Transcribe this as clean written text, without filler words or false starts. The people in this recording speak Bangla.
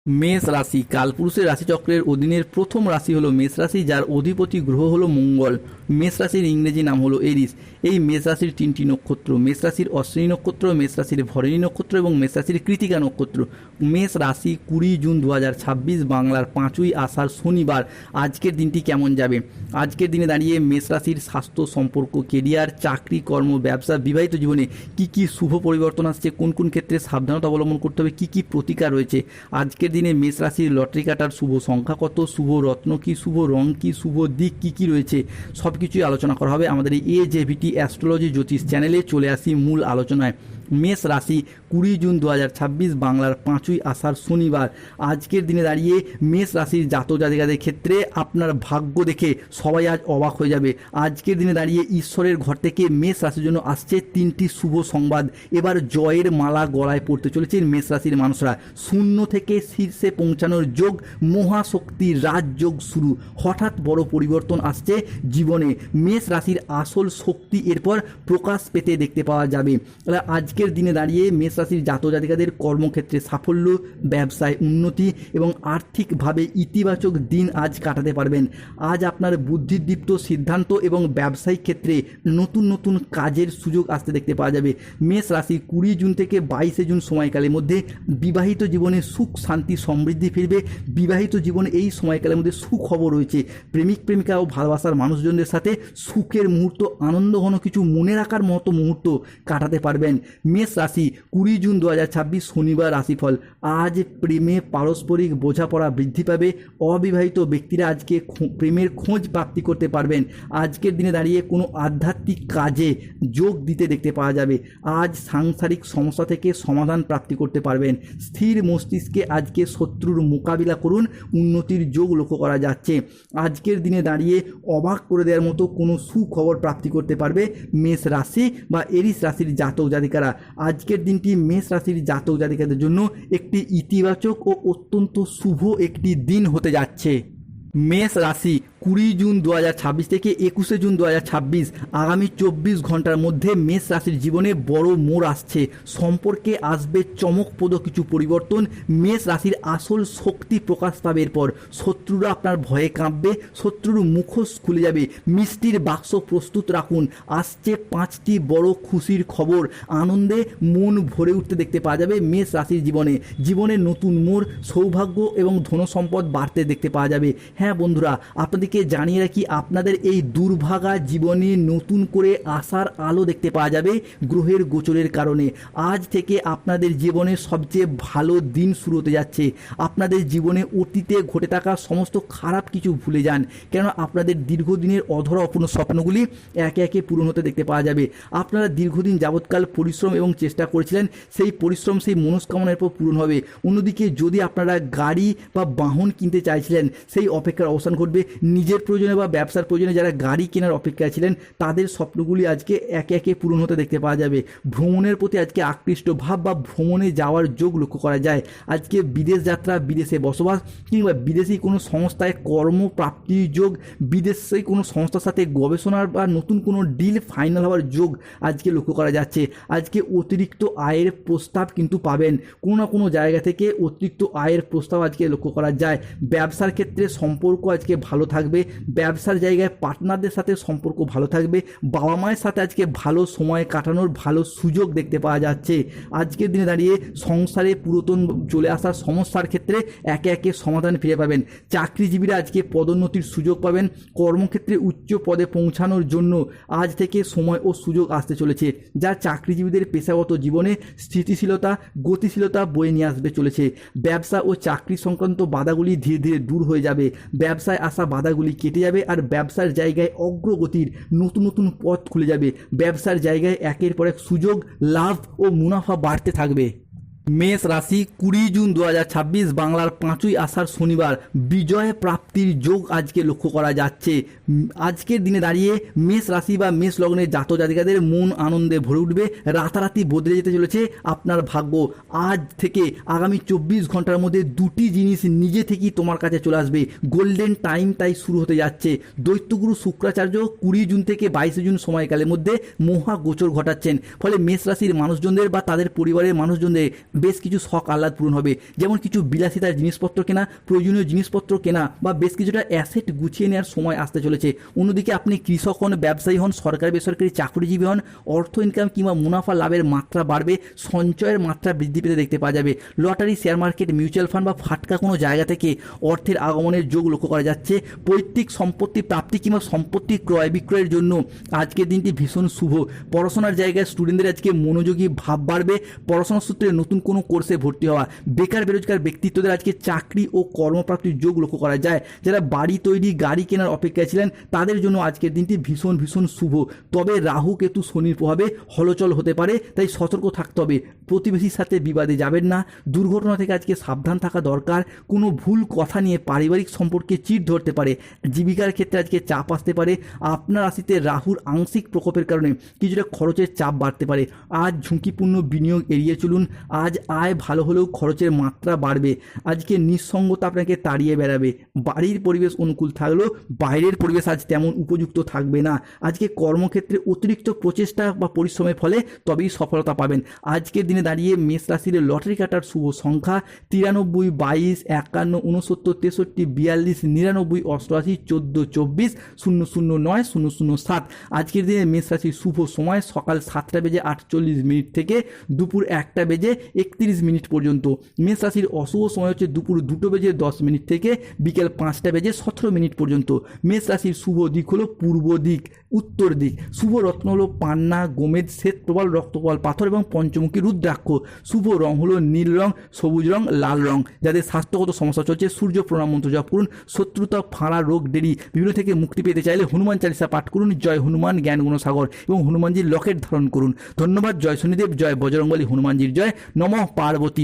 মেষ রাশি কালপুরুষের রাশিচক্রের অধীনের প্রথম রাশি হলো মেষ রাশি, যার অধিপতি গ্রহ হলো মঙ্গল। মেষ রাশির ইংরেজি নাম হলো এরিস। এই মেষ রাশির তিনটি নক্ষত্র: মেষ রাশির অশ্বিনী নক্ষত্র, মেষ রাশির ভরণী নক্ষত্র এবং মেষ রাশির কৃতিকা নক্ষত্র। মেষ রাশি 20 জুন 2026 বাংলার 5ই আষাঢ় শনিবার। আজকের দিনটি কেমন যাবে? আজকের দিনে দাঁড়িয়ে মেষ রাশির স্বাস্থ্য, সম্পর্ক, কেরিয়ার, চাকরি, কর্ম, ব্যবসা, বিবাহিত জীবনে কি কি শুভ পরিবর্তন আসছে, কোন কোন ক্ষেত্রে সাবধানতা অবলম্বন করতে হবে, কি কি প্রতিকার রয়েছে। আজকের দিনে মেষ রাশির লটারি কাটার শুভ সংখ্যা কত, শুভ রত্ন কি, শুভ রং কি, শুভ দিক কি কি রয়েছে, সব কিছুই আলোচনা করা হবে আমাদের এই AJVT অ্যাস্ট্রোলজি জ্যোতিষ চ্যানেলে। চলে আসি মূল আলোচনায়। মেষ রাশি 20 জুন 2026 বাংলার 5ই আষাঢ় শনিবার। আজকের দিনে দাঁড়িয়ে মেষ রাশির জাতক জাতিকাদের ক্ষেত্রে আপনার ভাগ্য দেখে সবাই আজ অবাক হয়ে যাবে। আজকের দিনে দাঁড়িয়ে ঈশ্বরের ঘর থেকে মেষ রাশির জন্য আসছে 3টি শুভ সংবাদ। এবার জয়ের মালা গলায় পড়তে চলেছে মেষ রাশির মানুষরা। শূন্য থেকে শীর্ষে পৌঁছানোর যোগ, মহাশক্তির রাজযোগ শুরু। হঠাৎ বড় পরিবর্তন আসছে জীবনে। মেষ রাশির আসল শক্তি এরপর প্রকাশ পেতে দেখতে পাওয়া যাবে। আজকের দিনে দাঁড়িয়ে মেষ রাশির জাতক জাতিকাদের কর্মক্ষেত্রে সাফল্য, ব্যবসায় উন্নতি এবং আর্থিকভাবে ইতিবাচক দিন আজ কাটাতে পারবেন। আজ আপনার বুদ্ধিদীপ্ত সিদ্ধান্ত এবং ব্যবসায়িক ক্ষেত্রে নতুন নতুন কাজের সুযোগ আসতে দেখতে পাওয়া যাবে। মেষ রাশি 20 জুন থেকে 22 জুন সময়কালের মধ্যে বিবাহিত জীবনে সুখ, শান্তি, সমৃদ্ধি ফিরবে। বিবাহিত জীবনে এই সময়কালের মধ্যে সুখবর রয়েছে। প্রেমিক প্রেমিকা ও ভালোবাসার মানুষজনদের সাথে সুখের মুহূর্ত, আনন্দঘন কিছু মনে রাখার মতো মুহূর্ত কাটাতে পারবেন। মেষ রাশি 20 জুন 2026 শনিবার রাশিফল। আজ প্রেমে পারস্পরিক বোঝাপড়া বৃদ্ধি পাবে। অবিবাহিত ব্যক্তিরা আজকে প্রেমের খোঁজ প্রাপ্তি করতে পারবেন। আজকের দিনে দাঁড়িয়ে কোনো আধ্যাত্মিক কাজে যোগ দিতে দেখতে পাওয়া যাবে। আজ সাংসারিক সমস্যা থেকে সমাধান প্রাপ্তি করতে পারবেন। স্থির মস্তিষ্কে আজকে শত্রুর মোকাবিলা করুন, উন্নতির যোগ লক্ষ্য করা যাচ্ছে। আজকের দিনে দাঁড়িয়ে অবাক করে দেওয়ার মতো কোনো সুখবর প্রাপ্তি করতে পারবে মেষ রাশি বা এরিস রাশির জাতক জাতিকারা। আজকের দিনটি মেষ রাশির জাতক জাতিকাদের জন্য একটি ইতিবাচক ও অত্যন্ত শুভ একটি দিন হতে যাচ্ছে। মেষ রাশি 20 জুন 2026 থেকে 21 জুন 2026 আগামী 24 ঘন্টার মধ্যে মেষ রাশির জীবনে বড় মোড় আসছে। সম্পর্কে আসবে চমকপ্রদ কিছু পরিবর্তন। মেষ রাশির আসল শক্তি প্রকাশ পাবে। এরপর শত্রুরা আপনার ভয়ে কাঁপবে, শত্রুর মুখোশ খুলে যাবে। মিষ্টির বাক্স প্রস্তুত রাখুন। আসছে 5টি বড় খুশির খবর। আনন্দে মন ভরে উঠতে দেখতে পাওয়া যাবে মেষ রাশির জীবনে। জীবনে নতুন মোড়, সৌভাগ্য এবং ধনসম্পদ বাড়তে দেখতে পাওয়া যাবে। হ্যাঁ বন্ধুরা, আপনাদেরকে জানিয়ে রাখি, আপনাদের এই দুর্ভাগা জীবনে নতুন করে আশার আলো দেখতে পাওয়া যাবে গ্রহের গোচরের কারণে। আজ থেকে আপনাদের জীবনে সবচেয়ে ভালো দিন শুরু হতে যাচ্ছে। আপনাদের জীবনে অতীতে ঘটে থাকা সমস্ত খারাপ কিছু ভুলে যান, কেন আপনাদের দীর্ঘদিনের অধরা অপূর্ণ স্বপ্নগুলি একে একে পূরণ হতে দেখতে পাওয়া যাবে। আপনারা দীর্ঘদিন যাবৎকাল পরিশ্রম এবং চেষ্টা করেছিলেন, সেই পরিশ্রম, সেই মনস্কামনার পর পূরণ হবে। অন্যদিকে যদি আপনারা গাড়ি বা বাহন কিনতে চাইছিলেন, সেই অপেক্ষার অবসান ঘটবে। নিজের প্রয়োজনে বা ব্যবসার প্রয়োজনে যারা গাড়ি কেনার অপেক্ষায় ছিলেন, তাদের স্বপ্নগুলি আজকে একে একে পূরণ হতে দেখতে পাওয়া যাবে। ভ্রমণের প্রতি আজকে আকৃষ্ট ভাব বা ভ্রমণে যাওয়ার যোগ লক্ষ্য করা যায়। আজকে বিদেশ যাত্রা, বিদেশে বসবাস কিংবা বিদেশি কোনো সংস্থায় কর্মপ্রাপ্তির যোগ, বিদেশে কোনো সংস্থার সাথে গবেষণার বা নতুন কোনো ডিল ফাইনাল হওয়ার যোগ আজকে লক্ষ্য করা যাচ্ছে। আজকে অতিরিক্ত আয়ের প্রস্তাব কিন্তু পাবেন। কোনো না কোনো জায়গা থেকে অতিরিক্ত আয়ের প্রস্তাব আজকে লক্ষ্য করা যায়। ব্যবসার ক্ষেত্রে সম্পর্ক আজকে ভালো থাকবে। ব্যবসার জায়গায় পার্টনারদের সাথে সম্পর্ক ভালো থাকবে। বাবা মায়ের সাথে আজকে ভালো সময় কাটানোর ভালো সুযোগ দেখতে পাওয়া যাচ্ছে। আজকের দিনে দাঁড়িয়ে সংসারে পুরাতন চলে আসার সমস্যার ক্ষেত্রে একে একে সমাধান ফিরে পাবেন। চাকরিজীবীরা আজকে পদোন্নতির সুযোগ পাবেন। কর্মক্ষেত্রে উচ্চ পদে পৌঁছানোর জন্য আজ থেকে সময় ও সুযোগ আসতে চলেছে, যা চাকরিজীবীদের পেশাগত জীবনে স্থিতিশীলতা, গতিশীলতা বয়ে নিয়ে আসবে চলেছে। ব্যবসা ও চাকরি সংক্রান্ত বাধাগুলি ধীরে ধীরে দূর হয়ে যাবে। ব্যবসায় আসা বাধাগুলি কেটে যাবে আর ব্যবসার জায়গায় অগ্রগতির নতুন নতুন পথ খুলে যাবে। ব্যবসার জায়গায় একের পর এক সুযোগ, লাভ ও মুনাফা বাড়তে থাকবে। মেষ রাশি 20 জুন 2026 বাংলার 5ই আষাঢ় শনিবার বিজয় প্রাপ্তি প্রাপ্তির যোগ আজকে লক্ষ্য করা যাচ্ছে। আজকের দিনে দাঁড়িয়ে মেষ রাশি বা মেষ লগ্নের জাতক জাতিকাদের মন আনন্দে ভরে উঠবে। রাতারাতি বদলে যেতে চলেছে আপনার ভাগ্য। আজ থেকে আগামী 24 ঘন্টার মধ্যে দুটি জিনিস নিজে থেকেই তোমার কাছে চলে আসবে। গোল্ডেন টাইম তাই শুরু হতে যাচ্ছে। দৈত্যগুরু শুক্রাচার্য 20 জুন থেকে 22 জুন সময়কালের মধ্যে মহা গোচর ঘটাচ্ছেন। ফলে মেষ রাশির মানুষজনদের বা তাদের পরিবারের মানুষজনদের বেশ কিছু শখ আহ্লাদ পূরণ হবে। যেমন কিছু বিলাসিতার জিনিসপত্র কেনা, প্রয়োজনীয় জিনিসপত্র কেনা বা বেশ কিছুটা অ্যাসেট গুছিয়ে নেওয়ার সময় আসতে চলেছে। অন্যদিকে আপনি কৃষক হন, ব্যবসায়ী হন, সরকারি বেসরকারি চাকরিজীবী হন, অর্থ ইনকাম কিংবা মুনাফা লাভের মাত্রা বাড়বে, সঞ্চয়ের মাত্রা বৃদ্ধি পেতে দেখতে পাওয়া যাবে। Lottery, share market, mutual fund বা ফাটকা কোনো জায়গা থেকে অর্থের আগমনের যোগ লক্ষ্য করা যাচ্ছে। পৈতৃক সম্পত্তি প্রাপ্তি কিংবা সম্পত্তি ক্রয় বিক্রয়ের জন্য আজকের দিনটি ভীষণ শুভ। পড়াশোনার জায়গায় স্টুডেন্টদের আজকে মনোযোগী ভাব বাড়বে। পড়াশোনার সূত্রে নতুন কোনো কোর্সে ভর্তি হওয়া। বেকার বেরোজগার ব্যক্তিত্বদের আজকে চাকরি ও কর্মপ্রাপ্তির যোগ লক্ষ্য করা যায়। যারা বাড়ি তৈরি, গাড়ি কেনার অপেক্ষায় ছিলেন তাদের জন্য আজকের দিনটি ভীষণ ভীষণ শুভ। তবে রাহু কেতু শনির প্রভাবে হলচল হতে পারে, তাই সতর্ক থাকতে হবে। প্রতিবেশীর সাথে বিবাদে যাবেন না। দুর্ঘটনা থেকে আজকে সাবধান থাকা দরকার। কোনো ভুল কথা নিয়ে পারিবারিক সম্পর্কে চিড় ধরতে পারে। জীবিকার ক্ষেত্রে আজকে চাপ আসতে পারে। আপনার রাশিতে রাহুর আংশিক প্রকোপের কারণে কিছুটা খরচের চাপ বাড়তে পারে। আজ ঝুঁকিপূর্ণ বিনিয়োগ এড়িয়ে চলুন। আজ আয় ভালো হলেও খরচের মাত্রা বাড়বে। আজকে নিঃসঙ্গতা আপনাকে তাড়িয়ে বেড়াবে। বাড়ির পরিবেশ অনুকূল থাকলেও বাইরের পরিবেশ আজ তেমন উপযুক্ত থাকবে না। আজকে কর্মক্ষেত্রে অতিরিক্ত প্রচেষ্টা বা পরিশ্রমের ফলে তবেই সফলতা পাবেন। আজকের দিনে দাঁড়িয়ে মেষ রাশির লটারি কাটার শুভ সংখ্যা 93, 22, 51, 69, 63, 42, 99, 88, 14, 24, 009, 007। আজকের দিনে মেষ রাশির শুভ সময় সকাল 7:48 থেকে দুপুর 1:31 পর্যন্ত। মেষ রাশির অশুভ সময় হচ্ছে দুপুর 2:10 থেকে বিকেল 5:17 পর্যন্ত। মেষ রাশির শুভ দিক হলো পূর্ব দিক, উত্তর দিক। শুভ রত্ন হলো পান্না, গোমেদ, শ্বেত প্রবাল, রক্তকপাল পাথর এবং পঞ্চমুখী রুদ্রাক্ষ। শুভ রং হলো নীল রং, সবুজ রং, লাল রং। যাদের স্বাস্থ্যগত সমস্যা চলছে সূর্য প্রণাম মন্ত্র জপ করুন। শত্রুতা, ফাঁড়া, রোগ, দেরি বিভিন্ন থেকে মুক্তি পেতে চাইলে হনুমান চালিসা পাঠ করুন। জয় হনুমান জ্ঞান গুণসাগর এবং হনুমানজির লকেট ধারণ করুন। ধন্যবাদ। জয় শনিদেব, জয় বজরংবলী, হনুমানজির জয়। নমঃ পার্বতী।